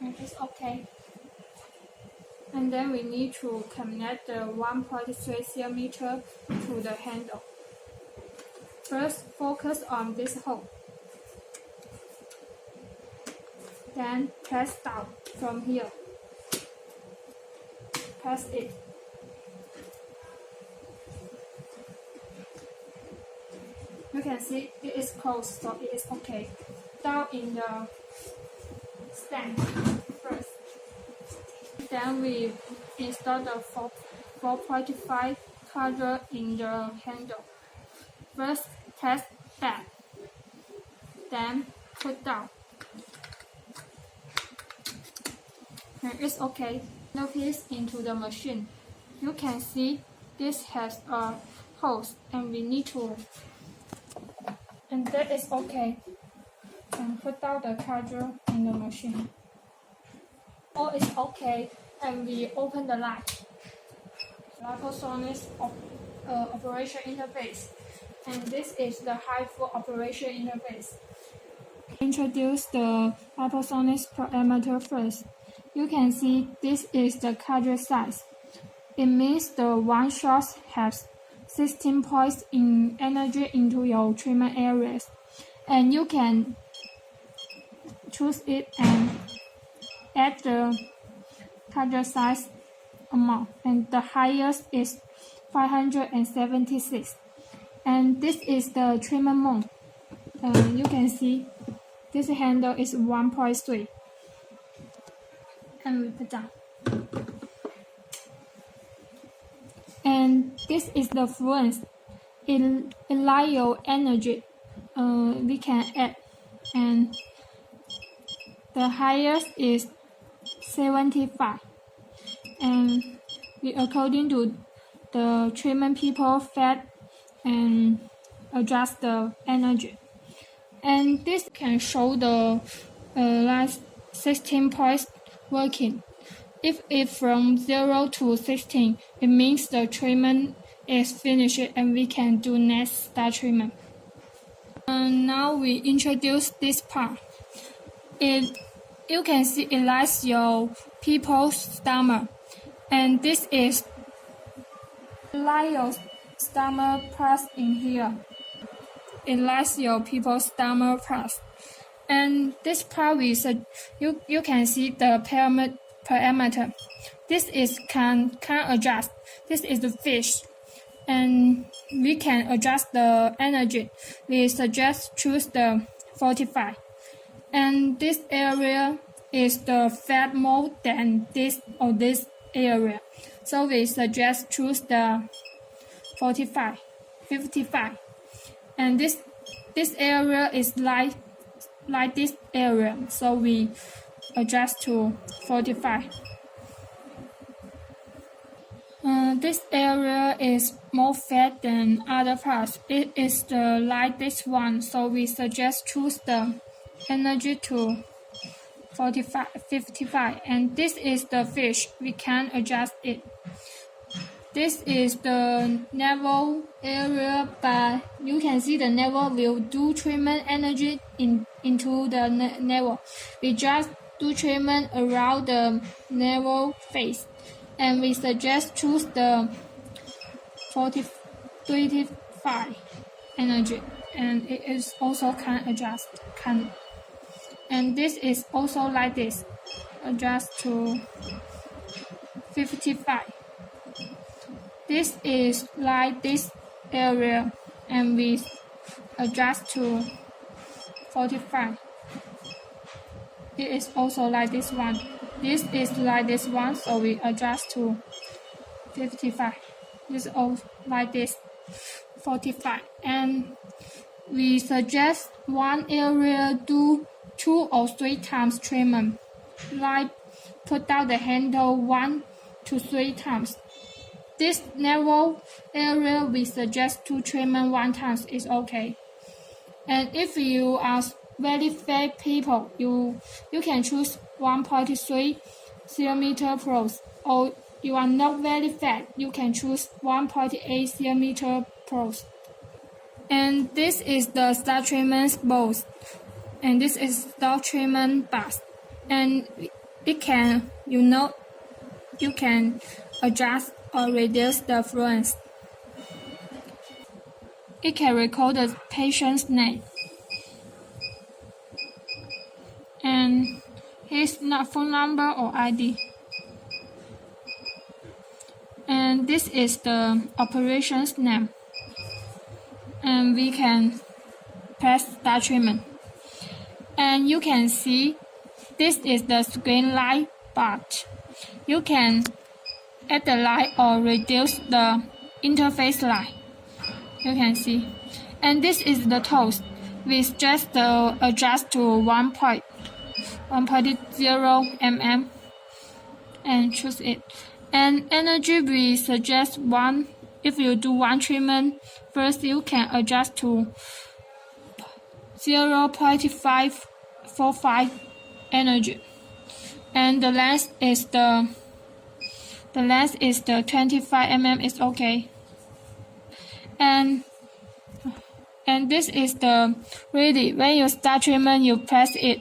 And it's okay. And then we need to connect the 1.3 cm to the handle. First, focus on this hole. Then press down from here. Press it. You can see it is closed, so it is okay. Down in the stand first. Then we install the 4.5 cadre in the handle. First, test back. Then put down. And it's okay. Now piece into the machine. You can see this has a hose, and we need to. And that is okay. And put down the cadre in the machine. All is okay, and we open the light. Liposonix operation interface. And this is the HIFU operation interface. Introduce the Liposonix parameter first. You can see this is the cadre size. It means the one shot has 16 points in energy into your treatment areas. And you can choose it and add the cadre size amount. And the highest is 576. And this is the treatment mode. You can see this handle is 1.3. And we put down. And this is the fluence. It like your energy we can add. And the highest is 75. And we according to the treatment people fat and adjust the energy. And this can show the last 16 points working. If it's from 0 to 16, it means the treatment is finished and we can do next start treatment. Now we introduce this part. You can see it lies your people's stomach, and this is like your stomach plus in here. It lies your people's stomach plus. And this part you can see the parameter. This is can adjust. This is the fish, and we can adjust the energy. We suggest choose the 45. And this area is the fat more than this or this area, so we suggest choose the 45, 55. And this area is like this area, so we adjust to 45. This area is more fat than other parts. It is like this one, so we suggest choose the energy to 45, 55. And this is the fish. We can adjust it. This is the navel area, but you can see the navel will do treatment energy into the navel. We just do treatment around the navel face, and we suggest choose the 35 energy, and it is also can adjust. And this is also like this, adjust to 55. This is like this area, and we adjust to 45. It is also like this one. This is like this one, so we adjust to 55. This is all like this, 45. And we suggest one area do 2 or 3 times treatment, like put down the handle 1 to 3 times. This navel area we suggest 2 treatment 1 time is okay. And if you are very fat people, you can choose 1.3 cm pros, or you are not very fat, you can choose 1.8 cm pros. And this is the star treatment bowl, and this is star treatment bath, and it can, you can adjust or reduce the fluence. It can record the patient's name and his phone number or ID. And this is the operation's name. And we can press start treatment. And you can see this is the screen light bar. You can add the light or reduce the interface light. You can see. And this is the toast. We just adjust to 1.0 mm and choose it. And energy, we suggest 1. If you do 1 treatment, first you can adjust to 0.545 energy. And the length is the 25 mm is okay. And this is the ready. When you start treatment, you press it.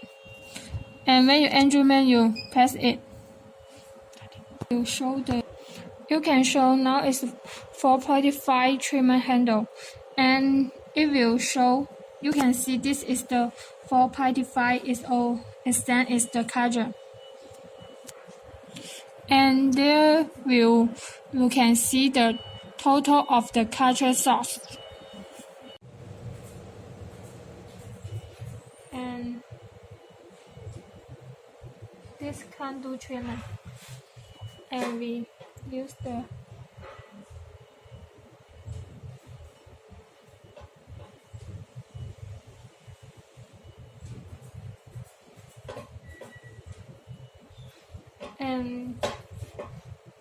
And when you end treatment, you press it. You can show now is 4.5 treatment handle. And if you show, you can see this is the 4.5 is all extent is the collagen. And there you can see the total of the collagen source. And this can do treatment. And we use the and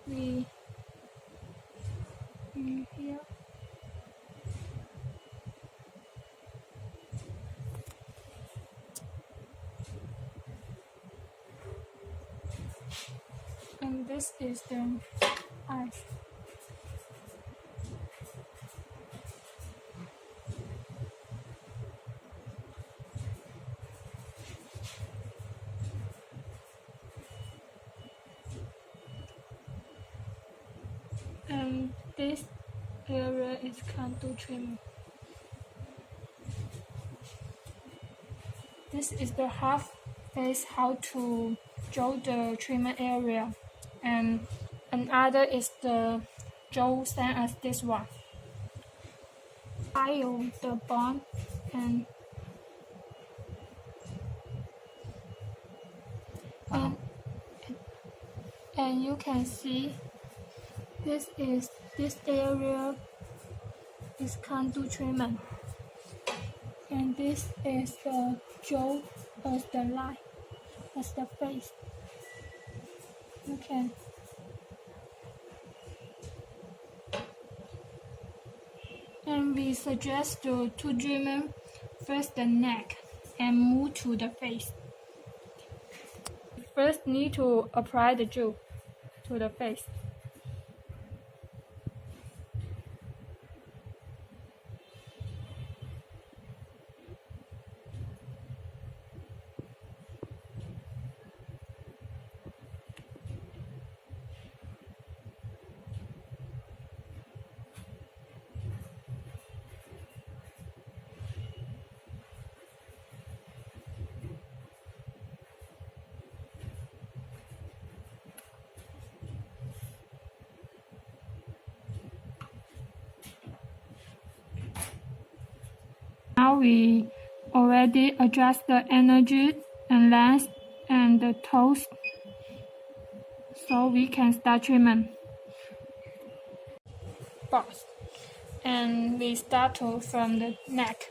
we here and this is the eyes. And this area is contour treatment. This is the half face how to draw the treatment area, and another is the draw same as this one. File the bond and you can see this area is contour treatment, and this is the jaw as the line as the face. You can and we suggest to treatment first the neck and move to the face. First need to apply the gel to the face. Now we already adjust the energy and length and the toes, so we can start treatment. Box. And we start from the neck.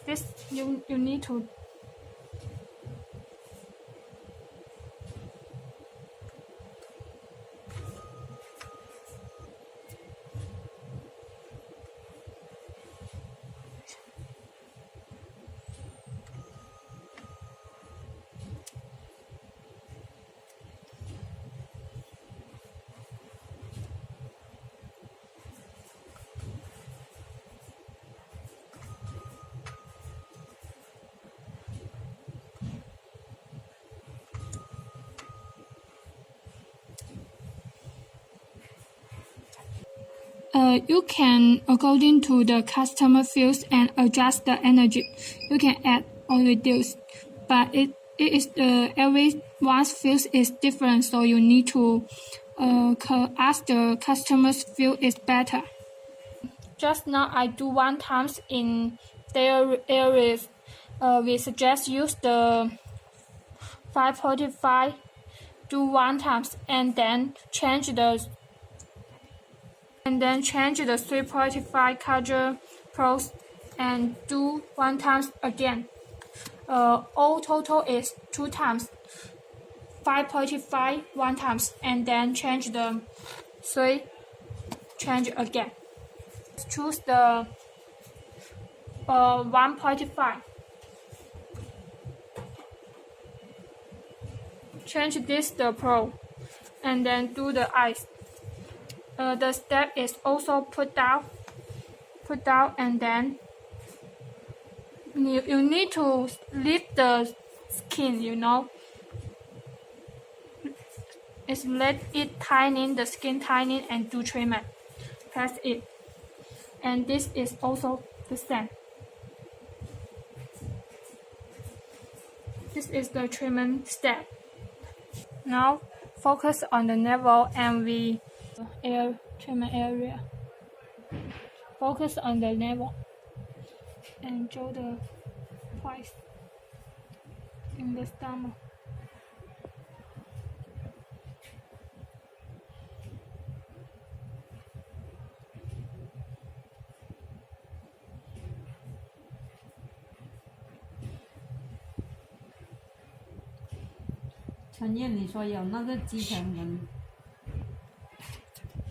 This you need to You can, according to the customer feels and adjust the energy. You can add or reduce, but it is everyone's feels is different, so you need to ask the customer's feel is better. Just now I do 1 times in their areas. We suggest use the 545, do 1 times, and then change the 345 Kaiser pros and do 1 times again. All total is 2 times. 545 1 times, and then change the 3, change again. Choose the 1.5. Change this the pro, and then do the eyes. The step is also put down, and then you need to lift the skin, you know. It's let it tightening, the skin tightening, and do treatment. Press it. And this is also the same. This is the treatment step. Now focus on the navel and treatment area. Focus on the navel and show the twice in the stomach.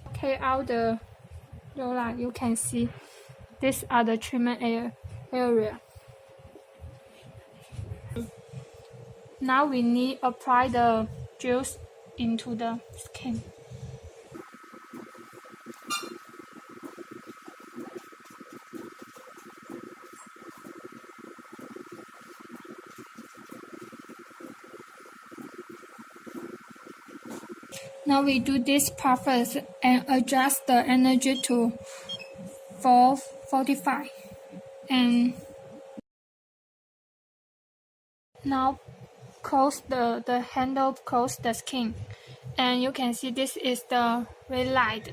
Okay, out the roller, you can see these are the treatment area. Now we need apply the juice into the skin. Now we do this part first and adjust the energy to 445. And now close the handle, close the skin. And you can see this is the red light.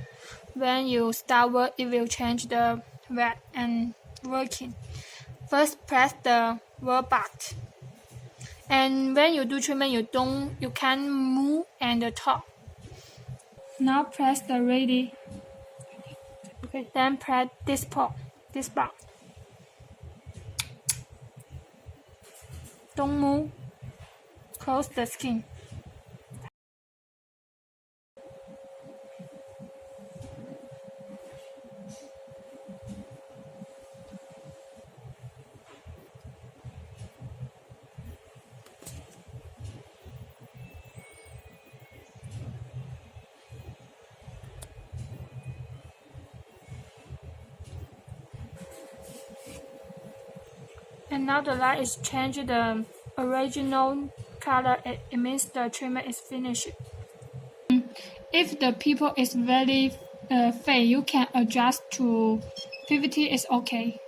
When you start work, it will change the red and working. First press the work button. And when you do treatment, you can move and talk. Now press the ready. Okay, then press this bar. Don't move. Close the skin. And now the light is changed the original color. It means the treatment is finished. If the pupil is very faint, you can adjust to 50 is okay.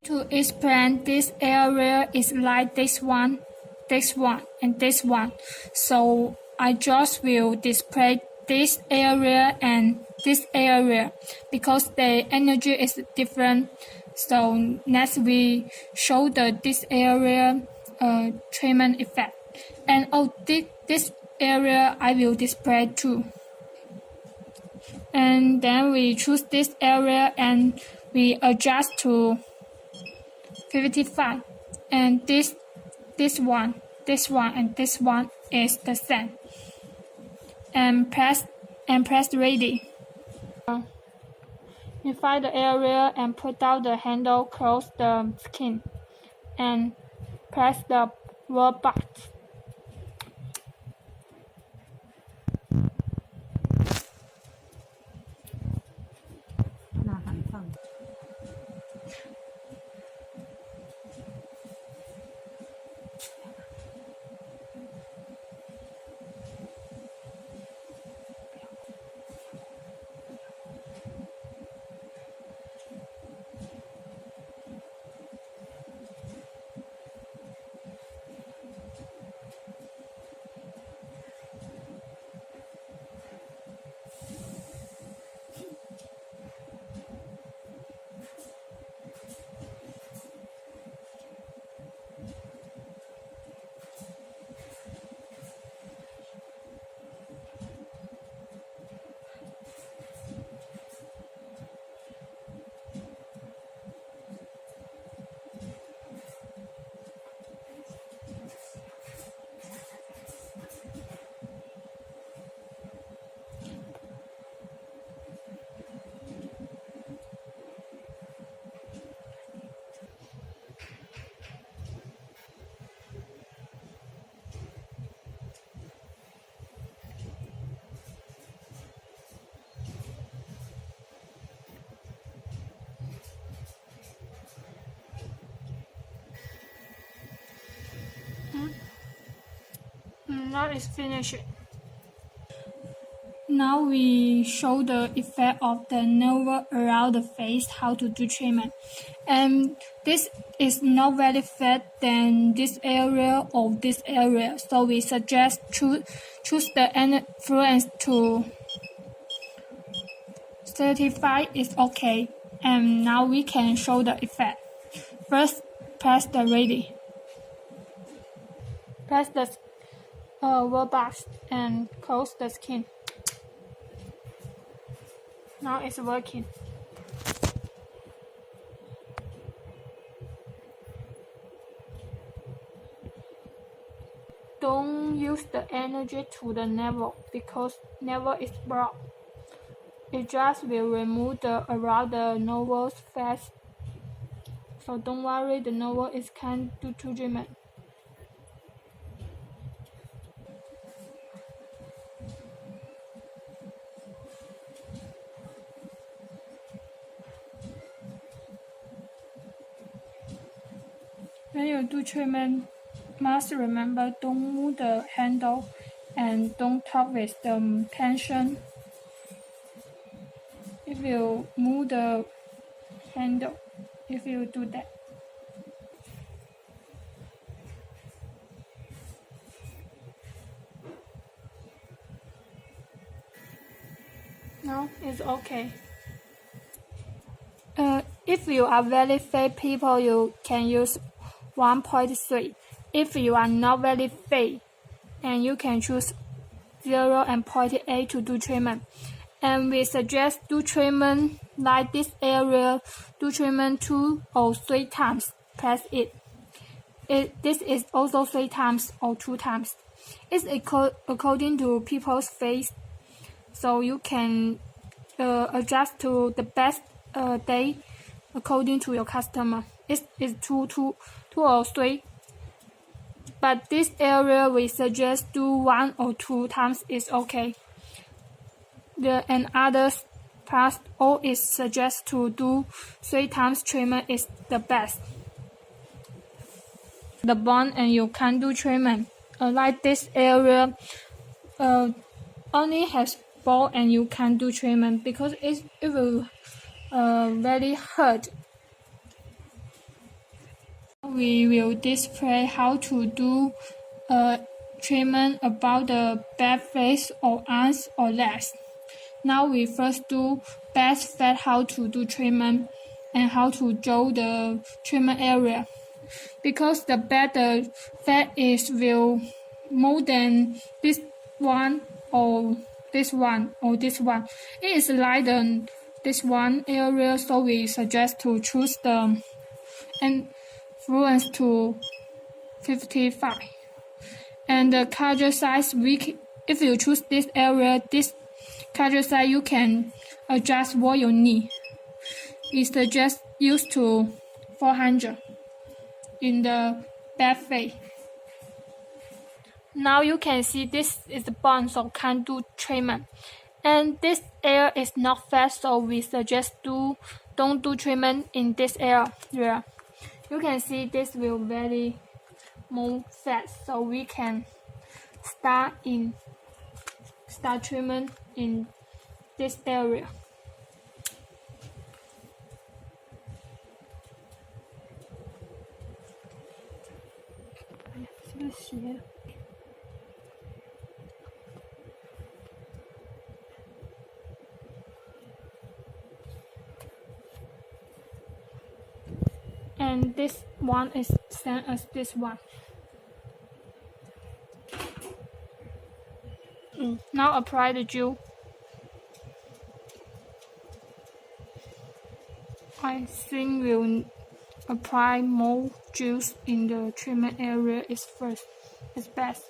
To explain, this area is like this one, and this one. So I just will display this area and this area because the energy is different. So next we show this area treatment effect. And this area I will display too. And then we choose this area and we adjust to 55. And this one, and this one is the same. And press ready. Define the area and put down the handle, close the skin, and press the work button. Now it's finished. Now we show the effect of the nerve around the face, how to do treatment. And this is not very fat than this area or this area, so we suggest choose the influence to 35 is okay. And now we can show the effect. First, press the ready. Press the box and close the skin. Now it's working. Don't use the energy to the navel because navel is broad. It just will remove the around the navel's fat. So don't worry, the navel is can do treatment. When you do treatment, must remember don't move the handle and don't talk with the patient. If you move the handle, if you do that. No, it's okay. If you are very fat people, you can use 1.3. If you are not very fat, and you can choose 0 and 0.8 to do treatment. And we suggest do treatment like this area, do treatment 2 or 3 times, press it. This is also 3 times or 2 times. It's according to people's face, so you can adjust to the best day according to your customer. It's 2 or 3. But this area we suggest do 1 or 2 times is okay. And other parts all is suggest to do 3 times treatment is the best. The bone and you can do treatment. Like this area only has bone and you can do treatment because it will very hurt. We will display how to do treatment about the back face or arms or legs. Now we first do back fat how to do treatment and how to draw the treatment area. Because the back fat is will more than this one or this one or this one. It is lighter than this one area, so we suggest to choose the influence to 55. And the collagen size, if you choose this area, this collagen size, you can adjust what you need. We suggest use to 400 in the back face. Now you can see this is the bone, so can do treatment. And this area is not fat, so we suggest don't do treatment in this area. You can see this will very more fat, so we can start treatment in this area. And this one is same as this one. Now apply the gel. I think we'll apply more juice in the treatment area is best.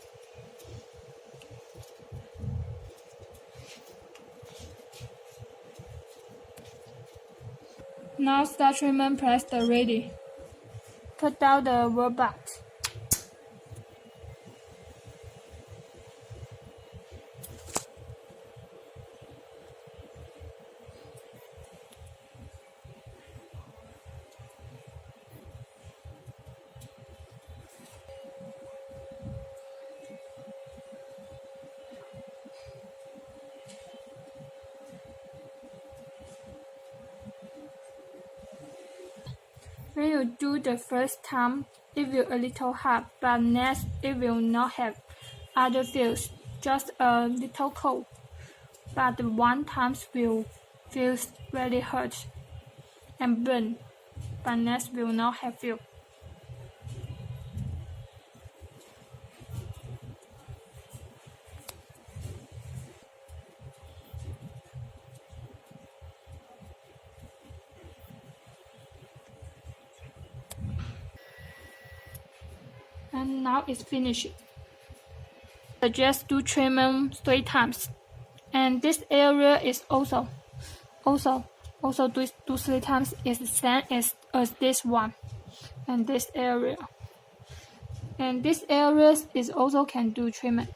Now start treatment, press the ready. Put down the word box. When you do the first time, it will a little hard, but next it will not have other feels, just a little cold. But one time will feel very hurt and burn, but next will not have feel. And now it's finished. Suggest do treatment 3 times. And this area is also do 3 times is the same as this one. And this area. And this area is also can do treatment.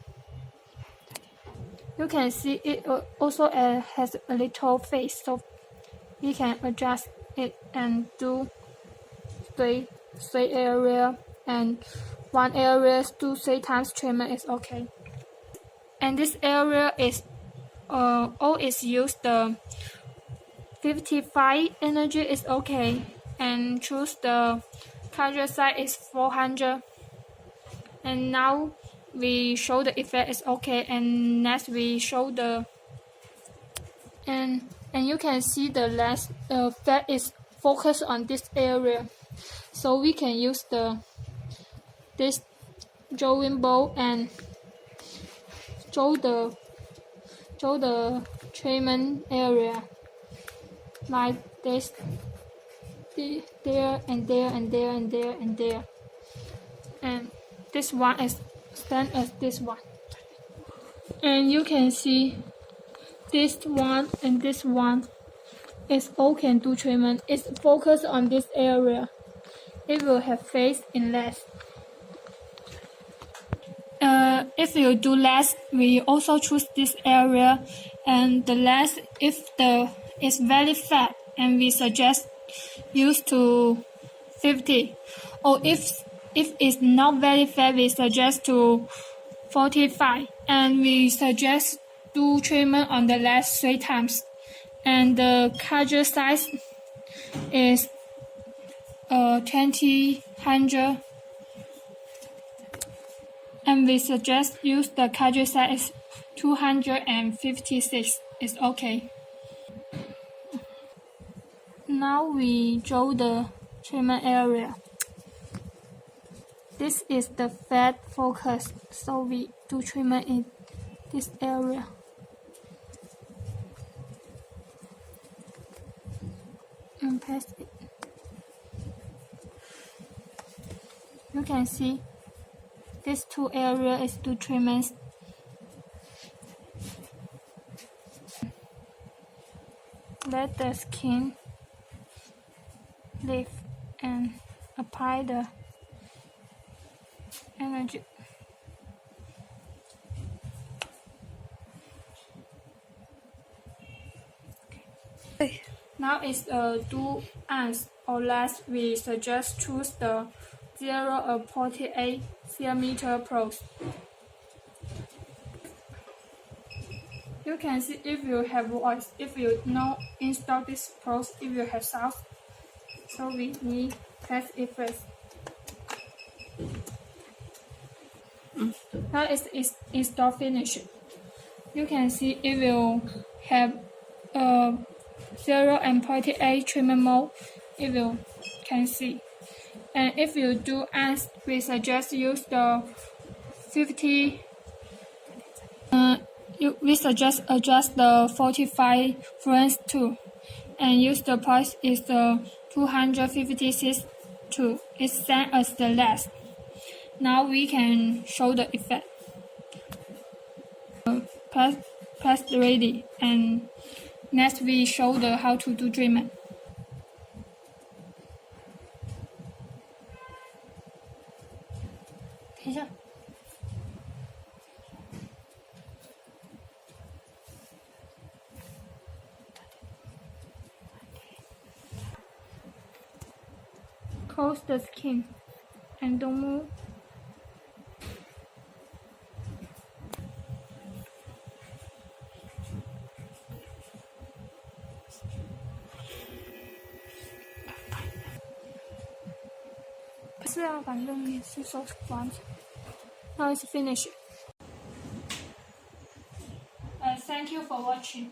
You can see it also has a little face, so we can adjust it and do 3 area, and 1 area do 3 times treatment is okay. And this area is always use the 55 energy is okay, and choose the color size is 400. And now we show the effect is okay, and next we show the and you can see the last effect is focused on this area, so we can use this drawing board and show the treatment area like this, there and there and there and there and there, and this one is same as this one. And you can see this one and this one is all can do treatment. It's focused on this area. It will have face in less. If you do less, we also choose this area, and the less if is very fat, and we suggest use to 50, or if it's not very fat, we suggest to 45, and we suggest do treatment on the last 3 times, and the color size is 20/100. And we suggest use the color size 256 is okay. Now we draw the treatment area. This is the fat focus, so we do treatment in this area. And press it. You can see these 2 areas is do treatments. Let the skin lift and apply the energy. Okay. Now it's 2 ounce or less. We suggest choose the 0.48 cm pros. You can see if you have voice, if you know install this pros, if you have sound. So we need test it first. Now it's install finished. You can see it will have 0.48 treatment mode. It will can see. And if you do ants, we suggest use the 50. We suggest adjust the 45 frames too, and use the price is the 256 too. It's same as the last. Now we can show the effect. Press ready, and next we show the how to do treatment. Close the skin and don't move. 是啊，反正也是手完。Now it's finished. Thank you for watching.